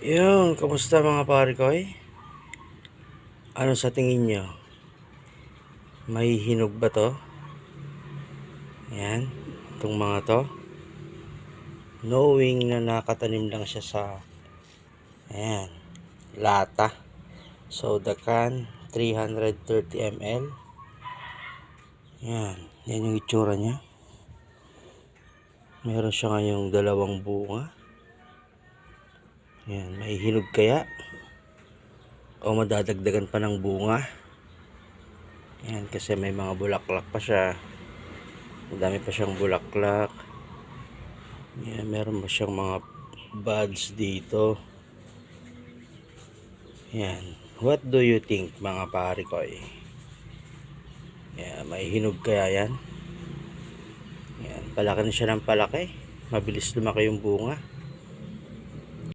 Yung, kamusta mga pare ko eh? Ano sa tingin nyo? May hinog ba to? Ayan, itong mga to. Knowing na nakatanim lang siya sa, ayan, lata. So, the can, 330 ml. Ayan, yan yung itsura niya. Meron siya ngayong dalawang bunga. Ayan, may hinog kaya? O madadagdagan pa ng bunga? Ayan, kasi may mga bulaklak pa siya. Madami pa siyang bulaklak. Ayan, meron pa siyang mga buds dito. Ayan, what do you think mga pare ko eh? Ayan, may hinog kaya yan? Ayan, palaki na siya ng palaki. Mabilis lumaki yung bunga.